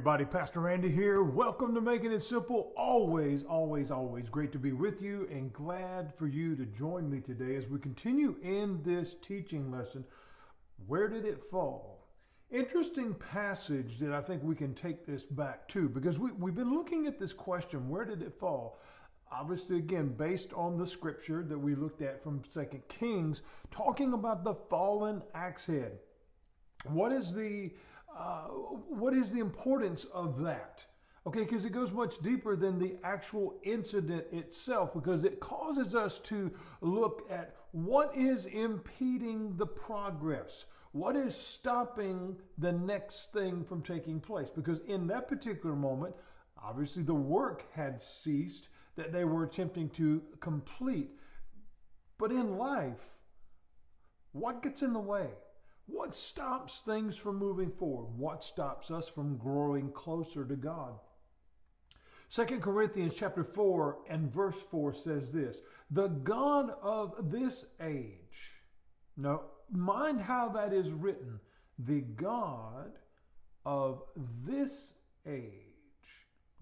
everybody, Pastor Randy here. Welcome to Making It Simple. Always great to be with you and glad for you to join me today as we continue in this teaching lesson. Where did it fall? Interesting passage that I think we can take this back to, because we've been looking at this question, where did it fall? Obviously, again, based on the scripture that we looked at from 2 Kings, talking about the fallen axe head. What is the importance of that? Okay, because it goes much deeper than the actual incident itself, because it causes us to look at what is impeding the progress. What is stopping the next thing from taking place? Because in that particular moment, obviously the work had ceased that they were attempting to complete. But in life, what gets in the way? What stops things from moving forward? What stops us from growing closer to God? 2 Corinthians chapter 4 and verse 4 says this, the God of this age. Now, mind how that is written. The God of this age.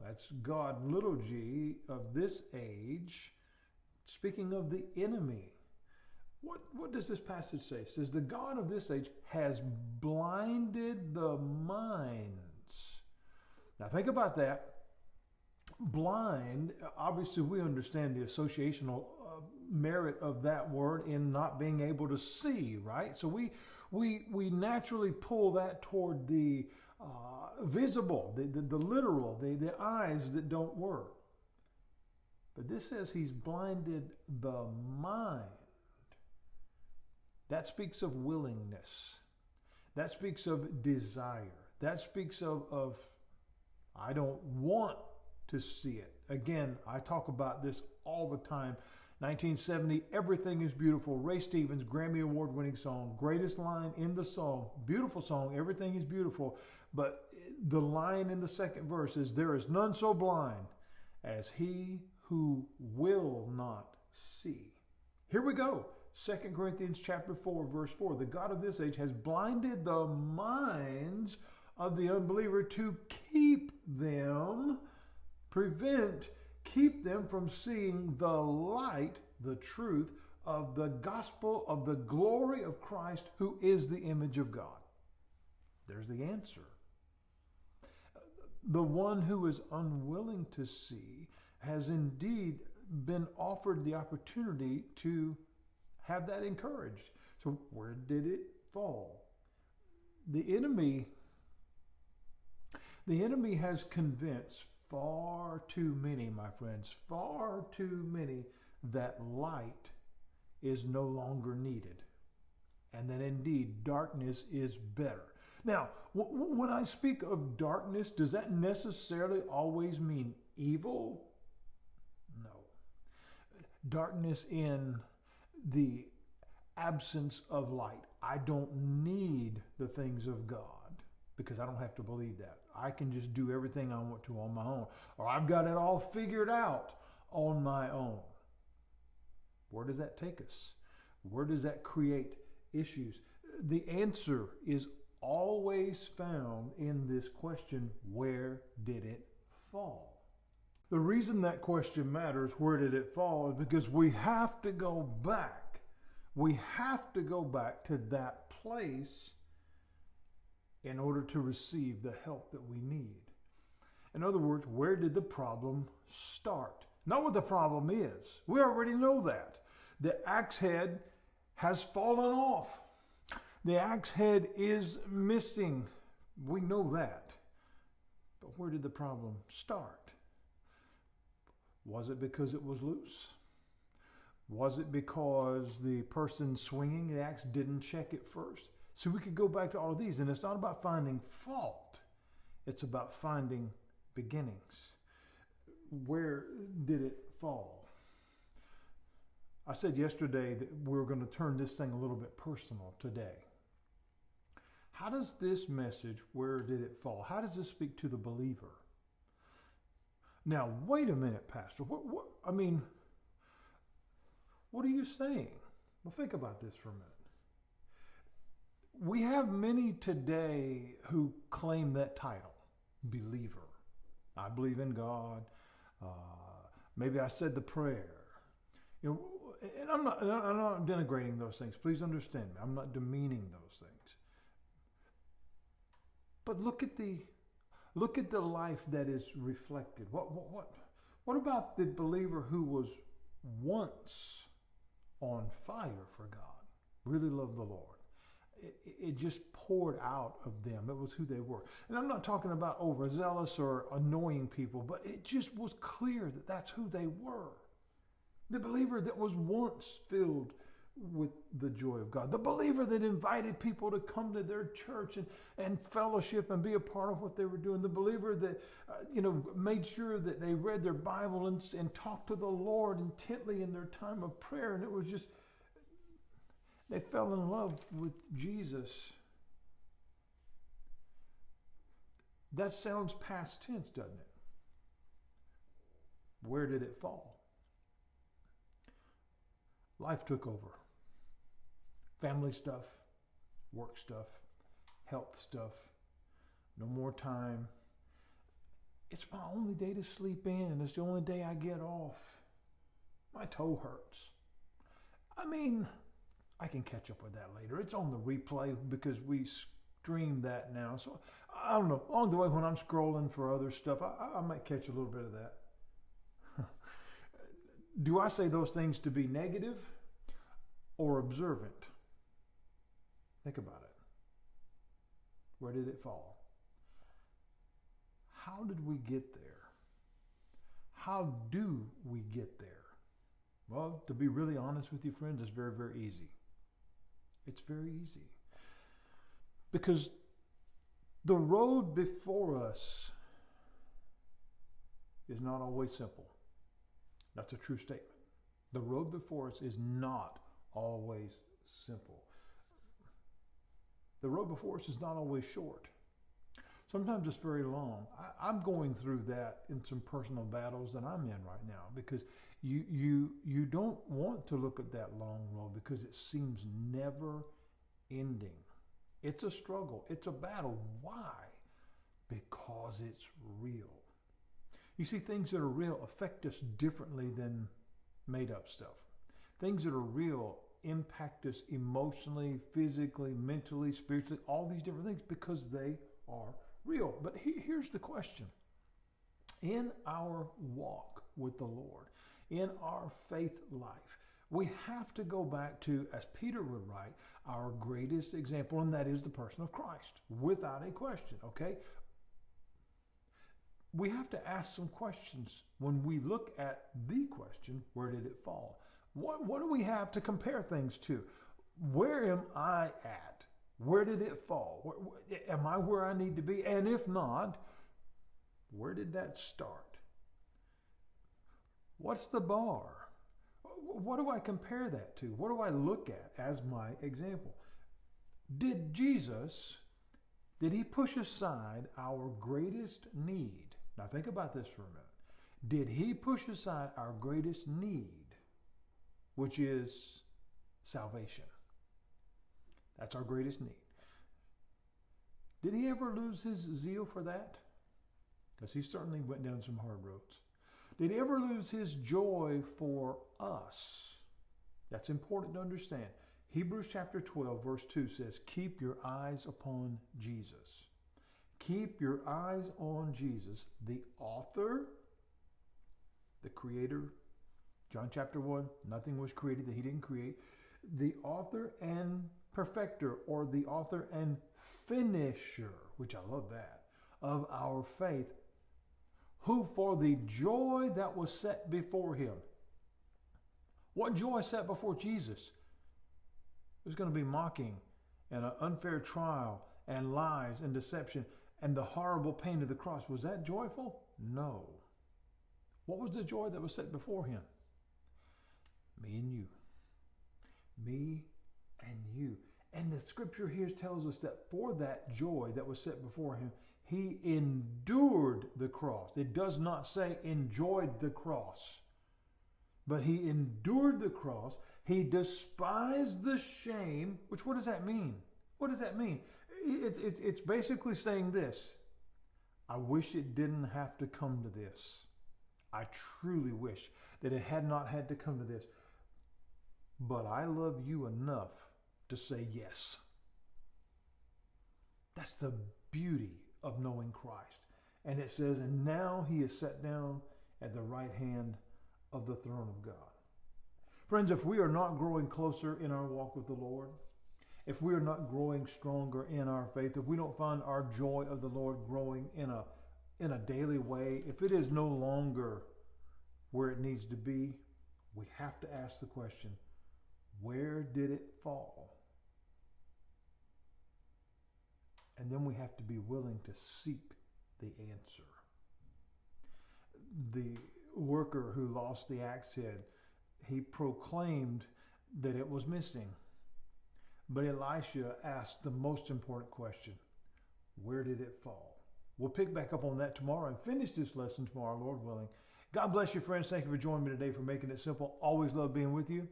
That's God, little g, of this age. Speaking of the enemy. What does this passage say? It says, the God of this age has blinded the minds. Now think about that. Blind, obviously we understand the associational merit of that word in not being able to see, right? So we naturally pull that toward the visible, the literal, the eyes that don't work. But this says he's blinded the mind. That speaks of willingness. That speaks of desire. That speaks of I don't want to see it. Again, I talk about this all the time. 1970, Everything is Beautiful. Ray Stevens, Grammy Award winning song. Greatest line in the song. Beautiful song. Everything is beautiful. But the line in the second verse is, there is none so blind as he who will not see. Here we go. 2 Corinthians chapter 4, verse 4. The God of this age has blinded the minds of the unbeliever to keep them from seeing the light, the truth of the gospel of the glory of Christ, who is the image of God. There's the answer. The one who is unwilling to see has indeed been offered the opportunity to have that encouraged. So where did it fall? The enemy has convinced far too many, my friends, far too many, that light is no longer needed, and that indeed darkness is better. Now, when I speak of darkness, does that necessarily always mean evil? No. Darkness in the absence of light. I don't need the things of God because I don't have to believe that. I can just do everything I want to on my own, or I've got it all figured out on my own. Where does that take us? Where does that create issues? The answer is always found in this question, where did it fall? The reason that question matters, where did it fall, is because we have to go back. We have to go back to that place in order to receive the help that we need. In other words, where did the problem start? Not what the problem is. We already know that. The axe head has fallen off. The axe head is missing. We know that. But where did the problem start? Was it because it was loose? Was it because the person swinging the axe didn't check it first? So we could go back to all of these, and it's not about finding fault. It's about finding beginnings. Where did it fall? I said yesterday that we were going to turn this thing a little bit personal today. How does this message, where did it fall? How does this speak to the believer? Now, wait a minute, Pastor. What are you saying? Well, think about this for a minute. We have many today who claim that title. believer. I believe in God. Maybe I said the prayer. You know, and I'm not denigrating those things. Please understand me. I'm not demeaning those things. But look at the life that is reflected. What about the believer who was once on fire for God, really loved the Lord? It just poured out of them. It was who they were. And I'm not talking about overzealous or annoying people, but it just was clear that that's who they were. The believer that was once filled with the joy of God. The believer that invited people to come to their church and fellowship and be a part of what they were doing. The believer that made sure that they read their Bible and talked to the Lord intently in their time of prayer. And it was just, they fell in love with Jesus. That sounds past tense, doesn't it? Where did it fall? Life took over. Family stuff, work stuff, health stuff, no more time. It's my only day to sleep in. It's the only day I get off. My toe hurts. I mean, I can catch up with that later. It's on the replay because we stream that now. So I don't know. Along the way when I'm scrolling for other stuff, I might catch a little bit of that. Do I say those things to be negative or observant? Think about it. Where did it fall? How did we get there? How do we get there? Well, to be really honest with you, friends, it's very, very easy. It's very easy. Because the road before us is not always simple. That's a true statement. The road before us is not always simple. The road before us is not always short. Sometimes it's very long. I'm going through that in some personal battles that I'm in right now because you don't want to look at that long road because it seems never ending. It's a struggle. It's a battle. Why? Because it's real. You see, things that are real affect us differently than made up stuff. Things that are real impact us emotionally, physically, mentally, spiritually, all these different things because they are real. But here's the question. In our walk with the Lord, in our faith life, we have to go back to, as Peter would write, our greatest example, and that is the person of Christ, without a question, okay? We have to ask some questions when we look at the question, where did it fall? What do we have to compare things to? Where am I at? Where did it fall? Am I where I need to be? And if not, where did that start? What's the bar? What do I compare that to? What do I look at as my example? Did Jesus, did he push aside our greatest need? Now think about this for a minute. Did he push aside our greatest need, which is salvation? That's our greatest need. Did he ever lose his zeal for that? Because he certainly went down some hard roads. Did he ever lose his joy for us? That's important to understand. Hebrews chapter 12, verse 2 says, keep your eyes upon Jesus. Keep your eyes on Jesus, the author, the creator. John chapter 1, nothing was created that he didn't create. The author and perfecter, or the author and finisher, which I love that, of our faith, who for the joy that was set before him. What joy set before Jesus? There's going to be mocking and an unfair trial and lies and deception and the horrible pain of the cross. Was that joyful? No. What was the joy that was set before him? Me and you. Me and you. And the scripture here tells us that for that joy that was set before him, he endured the cross. It does not say enjoyed the cross, but he endured the cross. He despised the shame, which what does that mean? What does that mean? It's basically saying this. I wish it didn't have to come to this. I truly wish that it had not had to come to this. But I love you enough to say yes. That's the beauty of knowing Christ. And it says, and now he is set down at the right hand of the throne of God. Friends, if we are not growing closer in our walk with the Lord, if we are not growing stronger in our faith, if we don't find our joy of the Lord growing in a daily way, if it is no longer where it needs to be, we have to ask the question, where did it fall? And then we have to be willing to seek the answer. The worker who lost the axe head, he proclaimed that it was missing. But Elisha asked the most important question, where did it fall? We'll pick back up on that tomorrow and finish this lesson tomorrow, Lord willing. God bless you, friends. Thank you for joining me today, for making it simple. Always love being with you.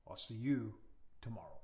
I'll see you tomorrow.